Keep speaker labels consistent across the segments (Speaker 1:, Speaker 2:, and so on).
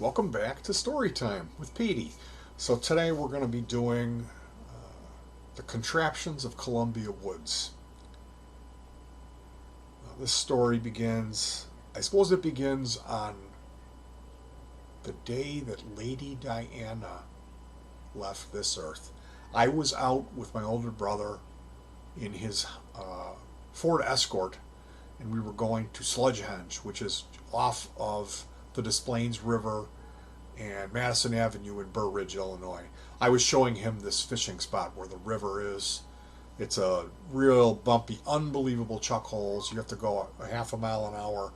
Speaker 1: Welcome back to Storytime with Petey. So today we're going to be doing the contraptions of Columbia Woods. This story begins, I suppose it begins on the day that Lady Diana left this earth. I was out with my older brother in his Ford Escort, and we were going to Sludgehenge, which is off of the Des Plaines River and Madison Avenue in Burr Ridge, Illinois. I was showing him this fishing spot where the river is. It's a real bumpy, unbelievable chuck holes. You have to go a half a mile an hour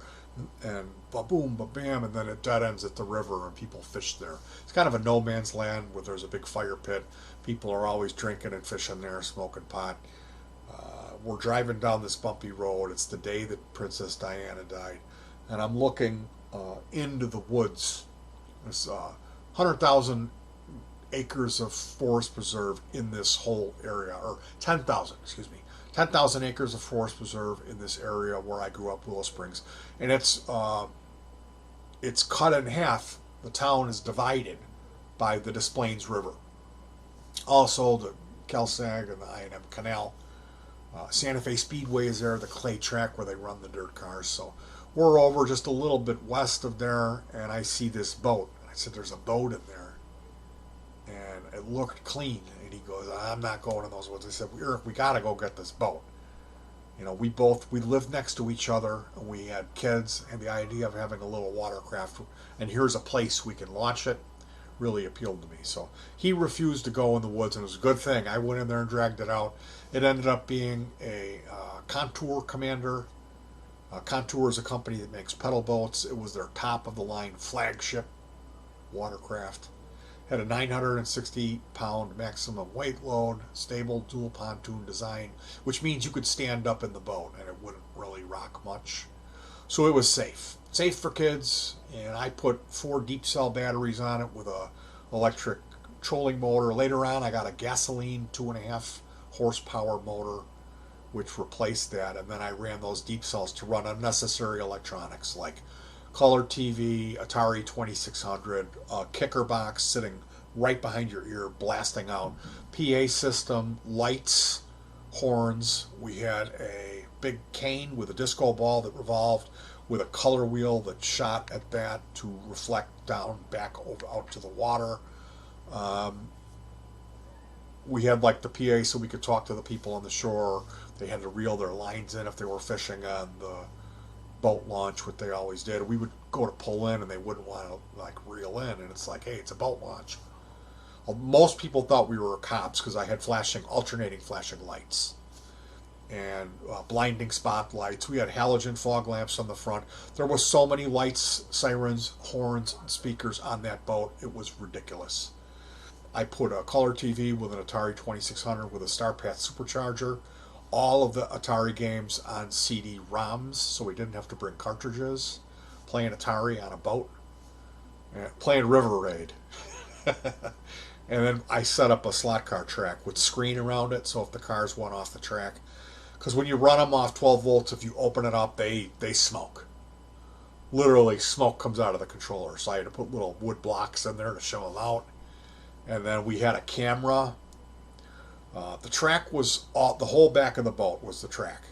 Speaker 1: and ba-boom, ba-bam, and then it dead ends at the river and people fish there. It's kind of a no man's land where there's a big fire pit. People are always drinking and fishing there, smoking pot. We're driving down this bumpy road. It's the day that Princess Diana died. And I'm looking into the woods. There's 100,000 acres of forest preserve in this whole area, or 10,000, excuse me. 10,000 acres of forest preserve in this area where I grew up, Willow Springs. And it's cut in half. The town is divided by the Des Plaines River. Also, the Kelsag and the I&M Canal. Santa Fe Speedway is there, the clay track where they run the dirt cars. So we're over just a little bit west of there, and I see this boat. I said, "There's a boat in there," and it looked clean. And he goes, "I'm not going in those woods." I said, "Eric, we got to go get this boat." You know, we lived next to each other, and we had kids, and the idea of having a little watercraft, and here's a place we can launch it, really appealed to me. So he refused to go in the woods, and it was a good thing. I went in there and dragged it out. It ended up being a Contour Commander. Contour is a company that makes pedal boats. It was their top of the line flagship watercraft. Had a 960-pound maximum weight load, stable dual pontoon design, which means you could stand up in the boat and it wouldn't really rock much. So it was safe. Safe for kids, and I put 4 deep cell batteries on it with a electric trolling motor. Later on, I got a gasoline 2.5 horsepower motor, which replaced that, and then I ran those deep cells to run unnecessary electronics like color TV, Atari 2600, a kicker box sitting right behind your ear, blasting out, PA system, lights, horns. We had a big cane with a disco ball that revolved with a color wheel that shot at that to reflect down back over out to the water. We had like the PA so we could talk to the people on the shore. They had to reel their lines in if they were fishing on the boat launch, what they always did. We would go to pull in and they wouldn't want to like reel in, and it's like, hey, it's a boat launch. Well, most people thought we were cops because I had alternating flashing lights and blinding spotlights. We had halogen fog lamps on the front. There was so many lights, sirens, horns, and speakers on that boat. It was ridiculous. I put a color TV with an Atari 2600 with a StarPath supercharger. All of the Atari games on CD-ROMs, so we didn't have to bring cartridges. Playing Atari on a boat. Playing River Raid. And then I set up a slot car track with screen around it, so if the cars went off the track. Because when you run them off 12 volts, if you open it up, they smoke. Literally, smoke comes out of the controller. So I had to put little wood blocks in there to show them out. And then we had a camera. The track was the whole back of the boat was the track,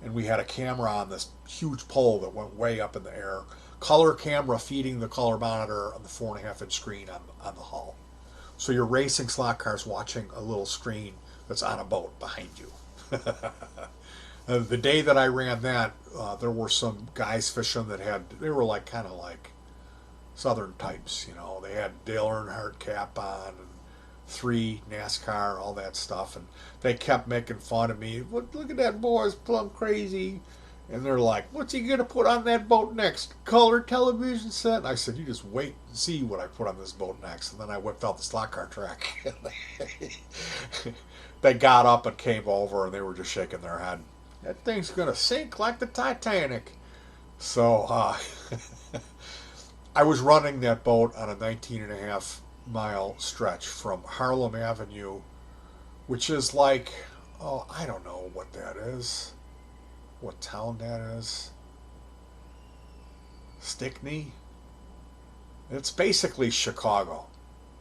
Speaker 1: and we had a camera on this huge pole that went way up in the air. Color camera feeding the color monitor on the 4.5-inch screen on the hull. So you're racing slot cars watching a little screen that's on a boat behind you. The day that I ran that, there were some guys fishing they were like kind of like Southern types, you know. They had Dale Earnhardt cap on and 3 NASCAR, all that stuff, and they kept making fun of me. Look at that boy's plumb crazy. And they're like, "What's he gonna put on that boat next? Color television set?" And I said, "You just wait and see what I put on this boat next." And then I whipped out the slot car track. They got up and came over, and they were just shaking their head. "That thing's gonna sink like the Titanic." So I was running that boat on a 19.5-mile stretch from Harlem Avenue, which is like, I don't know what that is. What town that is? Stickney? It's basically Chicago.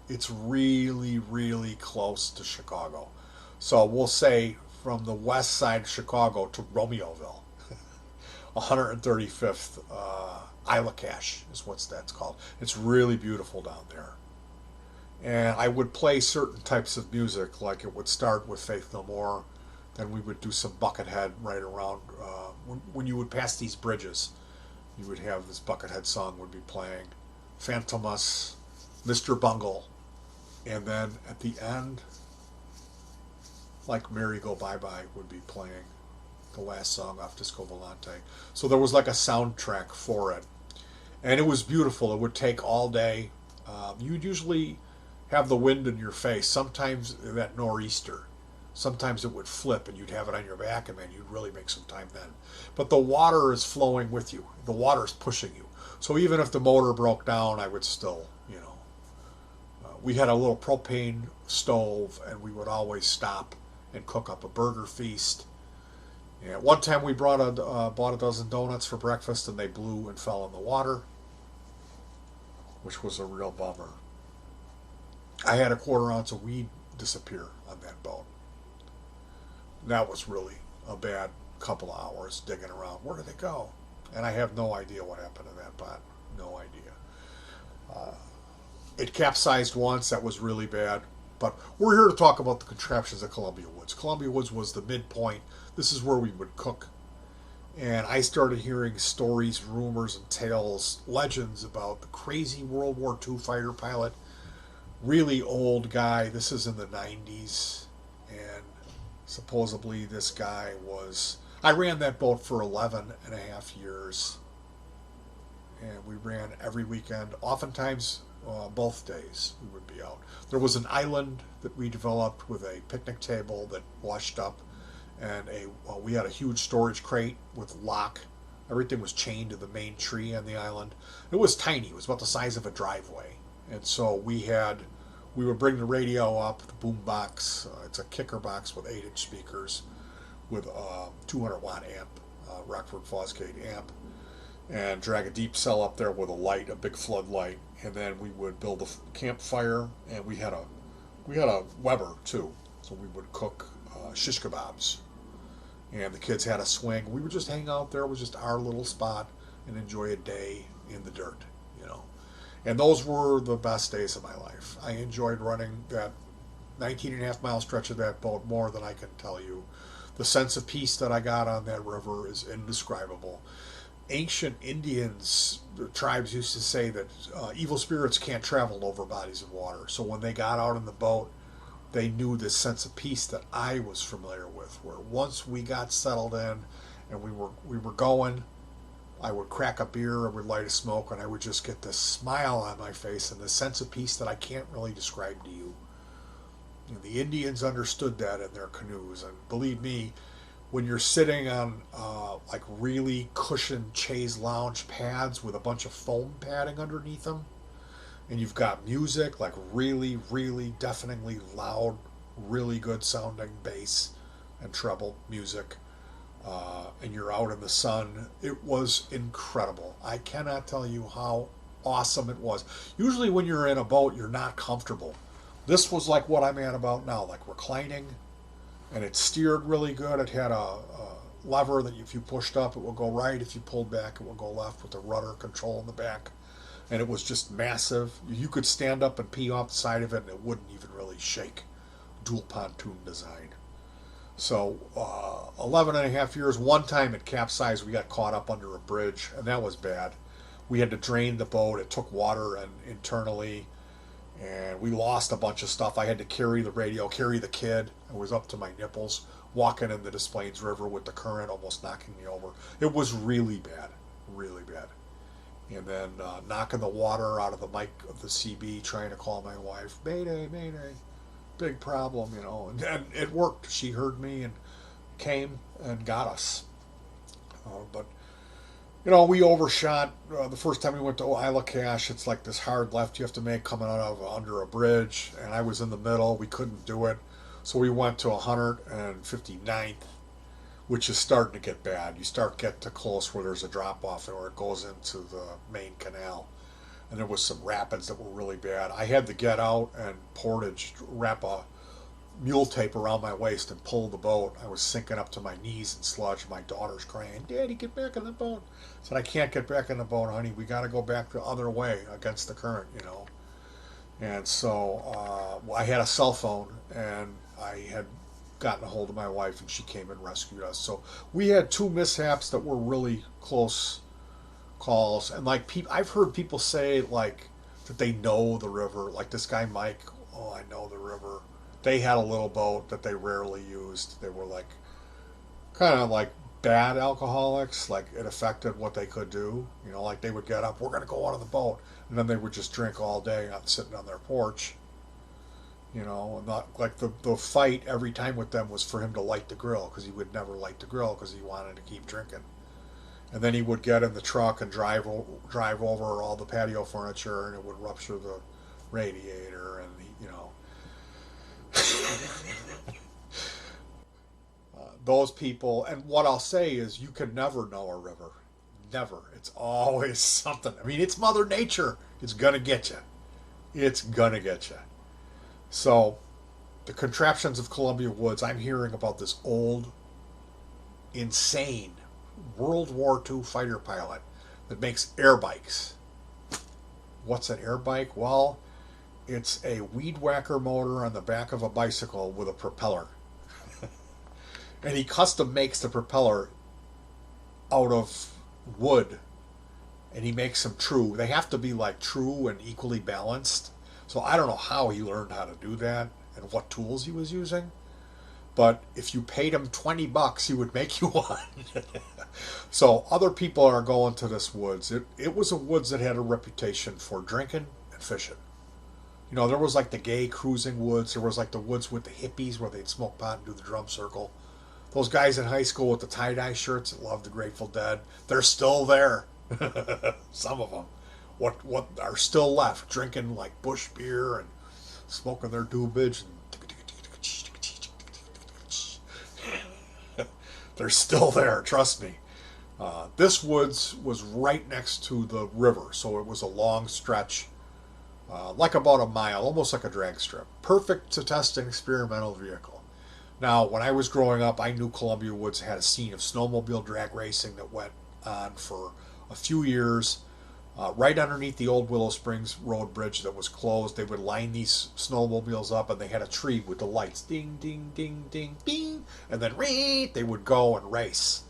Speaker 1: It's really, really close to Chicago. So we'll say from the west side of Chicago to Romeoville, 135th Isla Cache is what that's called. It's really beautiful down there. And I would play certain types of music, like it would start with Faith No More, then we would do some Buckethead right around when you would pass these bridges. You would have this Buckethead song would be playing, Phantomus, Mr. Bungle, and then at the end, like Mary Go Bye Bye would be playing the last song off Disco Volante. So there was like a soundtrack for it. And it was beautiful. It would take all day. You'd usually have the wind in your face. Sometimes that nor'easter. Sometimes it would flip and you'd have it on your back, and man, you'd really make some time then. But the water is flowing with you. The water is pushing you. So even if the motor broke down, I would still, we had a little propane stove, and we would always stop and cook up a burger feast. Yeah, one time we bought a dozen donuts for breakfast, and they blew and fell in the water, which was a real bummer. I had a quarter ounce of weed disappear on that boat. That was really a bad couple of hours digging around. Where did it go? And I have no idea what happened to that pot. No idea. It capsized once. That was really bad. But we're here to talk about the contraptions at Columbia Woods. Columbia Woods was the midpoint. This is where we would cook. And I started hearing stories, rumors, and tales, legends about the crazy World War II fighter pilot. Really old guy. This is in the 90s. And supposedly this guy was... I ran that boat for 11 and a half years. And we ran every weekend. Oftentimes, both days we would be out. There was an island that we developed with a picnic table that washed up, and we had a huge storage crate with lock. Everything was chained to the main tree on the island. It was tiny. It was about the size of a driveway. And so we would bring the radio up, the boom box. It's a kicker box with 8-inch speakers with a 200-watt amp, Rockford Fosgate amp, and drag a deep cell up there with a light, a big floodlight, and then we would build a campfire, and we had a Weber too, so we would cook shish kebabs, and the kids had a swing. We would just hang out there. It was just our little spot and enjoy a day in the dirt, and those were the best days of my life. I enjoyed running that 19.5-mile stretch of that boat more than I can tell you. The sense of peace that I got on that river is indescribable. Ancient Indians, the tribes used to say that evil spirits can't travel over bodies of water. So when they got out in the boat, they knew this sense of peace that I was familiar with, where once we got settled in and we were going, I would crack a beer, I would light a smoke, and I would just get this smile on my face and this sense of peace that I can't really describe to you. And the Indians understood that in their canoes, and believe me, when you're sitting on like really cushioned chaise lounge pads with a bunch of foam padding underneath them, and you've got music, like really, really deafeningly loud, really good sounding bass and treble music, and you're out in the sun, it was incredible. I cannot tell you how awesome it was. Usually when you're in a boat, you're not comfortable. This was like what I'm at about now, like reclining, and it steered really good. It had a lever that if you pushed up, it would go right. If you pulled back, it would go left with the rudder control in the back. And it was just massive. You could stand up and pee off the side of it, and it wouldn't even really shake. Dual pontoon design. So 11 and a half years. One time it capsized. We got caught up under a bridge, and that was bad. We had to drain the boat. It took water and internally, and we lost a bunch of stuff. I had to carry the radio, carry the kid. I was up to my nipples, walking in the Des Plaines River with the current almost knocking me over. It was really bad, really bad. And then knocking the water out of the mic of the CB, trying to call my wife, Mayday, Mayday. Big problem, and it worked. She heard me and came and got us. But we overshot the first time we went to Isla Cache. It's like this hard left you have to make coming out of under a bridge, and I was in the middle. We couldn't do it, so we went to 159th, which is starting to get bad. You start get to close where there's a drop off or it goes into the main canal. and there was some rapids that were really bad. I had to get out and portage, wrap a mule tape around my waist and pull the boat. I was sinking up to my knees in sludge. My daughter's crying, "Daddy, get back in the boat." I said, "I can't get back in the boat, honey. We got to go back the other way against the current, you know." And so I had a cell phone, and I had gotten a hold of my wife, and she came and rescued us. So we had two mishaps that were really close calls. And like I've heard people say like that they know the river. Like this guy Mike, "Oh, I know the river." They had a little boat that they rarely used. They were like kind of like bad alcoholics. Like it affected what they could do. You know, like they would get up, "We're going to go out on the boat," and then they would just drink all day sitting on their porch. You know, and not like the fight every time with them was for him to light the grill, because he would never light the grill because he wanted to keep drinking. And then he would get in the truck and drive over all the patio furniture, and it would rupture the radiator, and he, you know. Those people, and what I'll say is, you can never know a river. Never. It's always something. I mean, it's Mother Nature. It's gonna get you. It's gonna get you. So, the contraptions of Columbia Woods. I'm hearing about this old, insane World War II fighter pilot that makes air bikes. What's an air bike? Well, it's a weed whacker motor on the back of a bicycle with a propeller. And he custom makes the propeller out of wood. And he makes them true. They have to be like true and equally balanced. So I don't know how he learned how to do that and what tools he was using. But if you paid him $20, he would make you one. So other people are going to this woods. It was a woods that had a reputation for drinking and fishing. You know, there was like the gay cruising woods. There was like the woods with the hippies where they'd smoke pot and do the drum circle. Those guys in high school with the tie-dye shirts that loved the Grateful Dead, they're still there. Some of them. What are still left, drinking like bush beer and smoking their doobage. And they're still there, trust me. This woods was right next to the river, so it was a long stretch, like about a mile, almost like a drag strip. Perfect to test an experimental vehicle. Now, when I was growing up, I knew Columbia Woods had a scene of snowmobile drag racing that went on for a few years. Right underneath the old Willow Springs Road Bridge that was closed, they would line these snowmobiles up, and they had a tree with the lights, ding, ding, ding, ding, ding, and then they would go and race.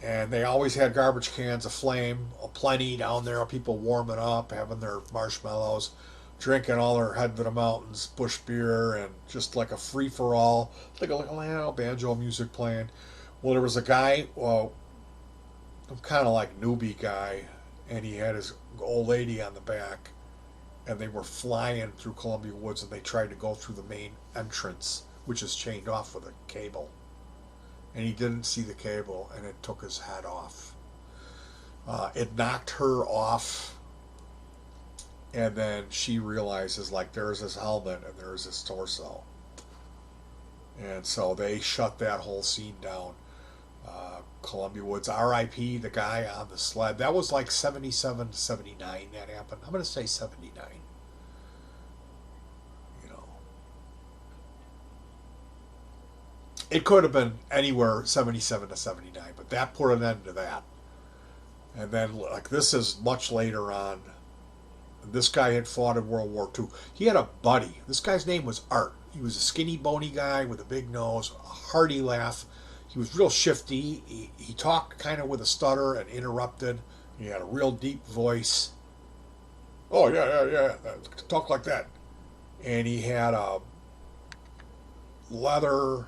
Speaker 1: And they always had garbage cans aflame, plenty down there, people warming up, having their marshmallows, drinking all their head to the mountains, bush beer, and just like a free-for-all, like a banjo music playing. Well, there was a guy, kind of like newbie guy, and he had his old lady on the back, and they were flying through Columbia Woods, and they tried to go through the main entrance, which is chained off with a cable. And he didn't see the cable, and it took his head off. It knocked her off, and then she realizes, like, there's his helmet and there's his torso. And so they shut that whole scene down. Columbia Woods, R.I.P. the guy on the sled. That was like 77 to 79 that happened. I'm going to say 79. You know. It could have been anywhere 77 to 79, but that put an end to that. And then, like, this is much later on. This guy had fought in World War II. He had a buddy. This guy's name was Art. He was a skinny, bony guy with a big nose, a hearty laugh. He was real shifty. He talked kind of with a stutter and interrupted. He had a real deep voice. "Oh, yeah. Talk like that." And he had a leather,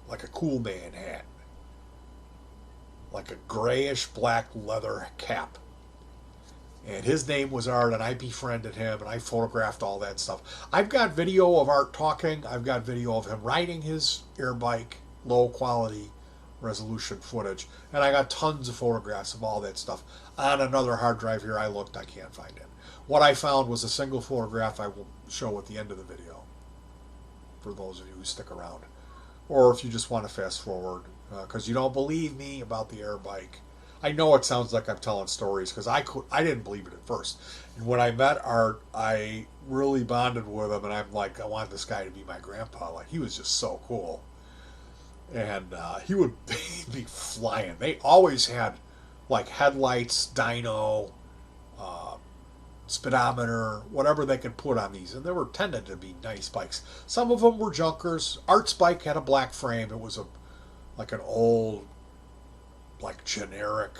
Speaker 1: like a cool man hat. Like a grayish black leather cap. And his name was Art, and I befriended him, and I photographed all that stuff. I've got video of Art talking. I've got video of him riding his air bike, low quality resolution footage. And I got tons of photographs of all that stuff. On another hard drive here, I looked, I can't find it. What I found was a single photograph I will show at the end of the video, for those of you who stick around. Or if you just want to fast forward, because you don't believe me about the air bike. I know it sounds like I'm telling stories because I didn't believe it at first. And when I met Art, I really bonded with him, and I'm like, I want this guy to be my grandpa. Like, he was just so cool. And he would be flying. They always had like headlights, dyno, uh, speedometer, whatever they could put on these, and they were tended to be nice bikes. Some of them were junkers. Art's bike had a black frame. It was a like an old, like generic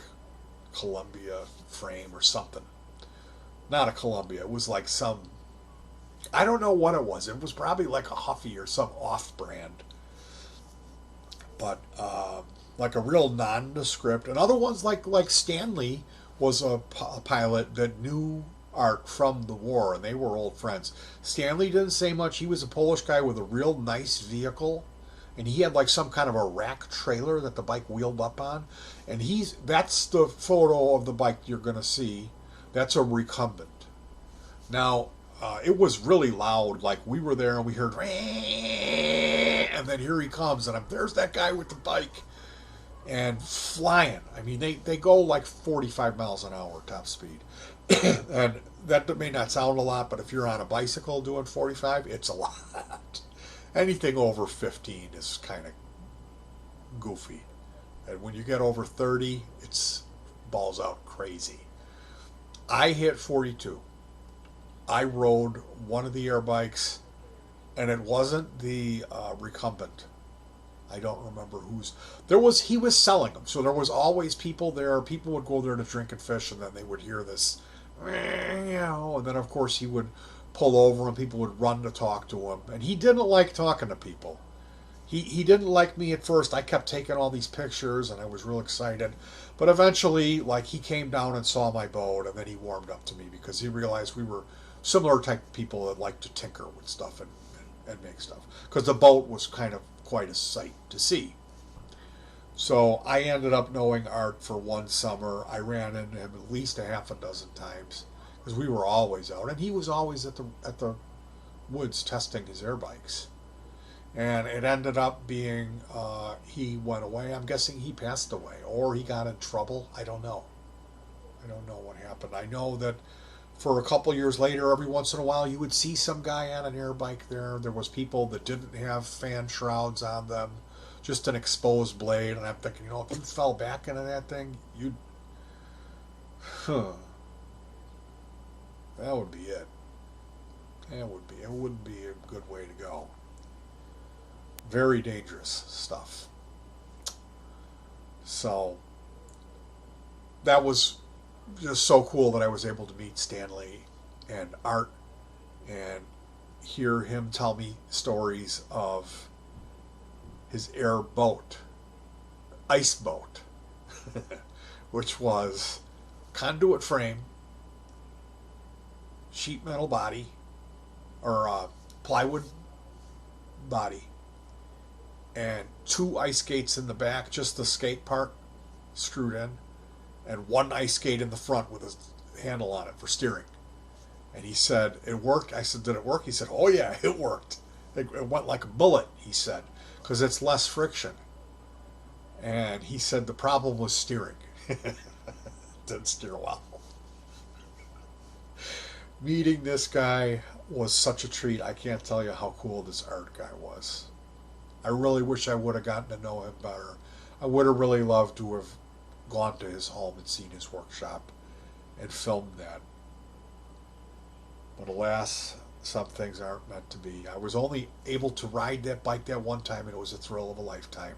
Speaker 1: Columbia frame or something. Not a Columbia. It was like some. I don't know what it was. It was probably like a Huffy or some off-brand, but like a real nondescript. And other ones like Stanley was a pilot that knew Art from the war, and they were old friends. Stanley didn't say much. He was a Polish guy with a real nice vehicle, and he had like some kind of a rack trailer that the bike wheeled up on. And that's the photo of the bike you're gonna see. That's a recumbent. Now, it was really loud. Like, we were there and we heard, and then here he comes, and there's that guy with the bike and flying. I mean, they go like 45 miles an hour top speed. And that may not sound a lot, but if you're on a bicycle doing 45, it's a lot. Anything over 15 is kind of goofy. And when you get over 30, it's balls out crazy. I hit 42. I rode one of the air bikes, and it wasn't the recumbent. I don't remember whose. He was selling them, so there was always people there. People would go there to drink and fish, and then they would hear this, and then of course he would pull over, and people would run to talk to him. And he didn't like talking to people. He didn't like me at first. I kept taking all these pictures, and I was real excited. But eventually, like, he came down and saw my boat, and then he warmed up to me because he realized we were similar type of people that like to tinker with stuff and make stuff. Because the boat was kind of quite a sight to see. So I ended up knowing Art for one summer. I ran into him at least a half a dozen times because we were always out, and he was always at the woods testing his air bikes. And it ended up being he went away. I'm guessing he passed away or he got in trouble. I don't know. I don't know what happened. I know that for a couple years later, every once in a while, you would see some guy on an air bike there. There was people that didn't have fan shrouds on them, just an exposed blade. And I'm thinking, if you fell back into that thing, that would be it. It wouldn't be a good way to go. Very dangerous stuff. So that was just so cool that I was able to meet Stanley and Art and hear him tell me stories of his air boat, ice boat, which was conduit frame, sheet metal body, or plywood body, and 2 ice skates in the back, just the skate part screwed in, and 1 ice skate in the front with a handle on it for steering. And he said, it worked. I said, did it work? He said, oh yeah, it worked. It went like a bullet, he said, because it's less friction. And he said the problem was steering. Didn't steer well. Meeting this guy was such a treat. I can't tell you how cool this Art guy was. I really wish I would have gotten to know him better. I would have really loved to have gone to his home and seen his workshop and filmed that. But alas, some things aren't meant to be. I was only able to ride that bike that one time, and it was a thrill of a lifetime.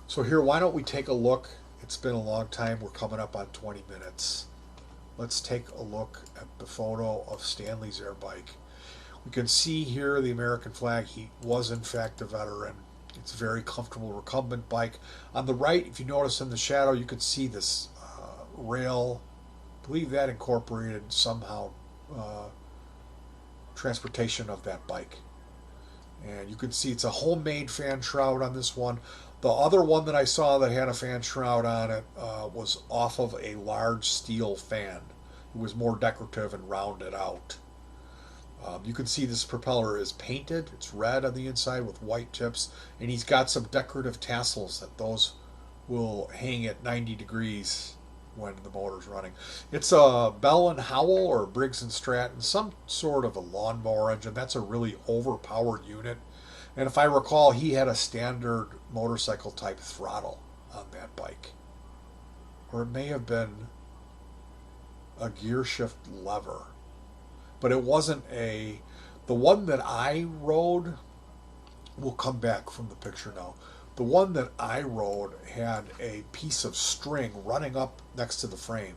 Speaker 1: So here, why don't we take a look? It's been a long time. We're coming up on 20 minutes. Let's take a look at the photo of Stanley's air bike. We can see here the American flag. He was in fact a veteran. It's a very comfortable recumbent bike. On the right, if you notice in the shadow, you can see this rail. I believe that incorporated somehow transportation of that bike. And you can see it's a homemade fan shroud on this one. The other one that I saw that had a fan shroud on it was off of a large steel fan. It was more decorative and rounded out. You can see this propeller is painted. It's red on the inside with white tips, and he's got some decorative tassels that those will hang at 90 degrees when the motor's running. It's a Bell and Howell or Briggs and Stratton, some sort of a lawnmower engine. That's a really overpowered unit. And if I recall, he had a standard motorcycle type throttle on that bike. Or it may have been a gear shift lever. But it wasn't a... The one that I rode, we'll come back from the picture now. The one that I rode had a piece of string running up next to the frame.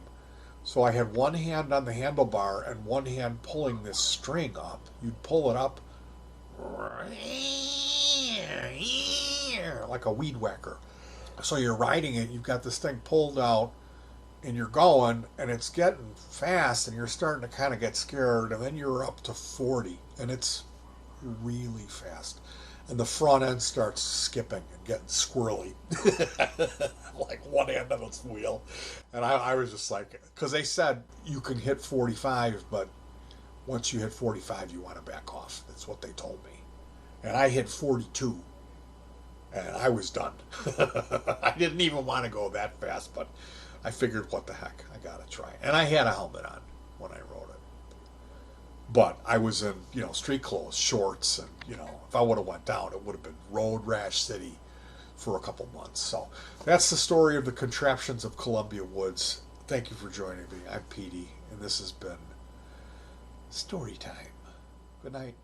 Speaker 1: So I had one hand on the handlebar and one hand pulling this string up. You'd pull it up like a weed whacker. So you're riding it, you've got this thing pulled out, and you're going, and it's getting fast, and you're starting to kind of get scared, and then you're up to 40, and it's really fast. And the front end starts skipping and getting squirrely, like one end of its wheel. And I was just like, because they said you can hit 45, but once you hit 45, you want to back off. That's what they told me. And I hit 42, and I was done. I didn't even want to go that fast, but I figured, what the heck, I gotta try. And I had a helmet on when I rode it. But I was in, street clothes, shorts, and, if I would have went down, it would have been road rash city for a couple months. So that's the story of the contraptions of Columbia Woods. Thank you for joining me. I'm Petey, and this has been Story Time. Good night.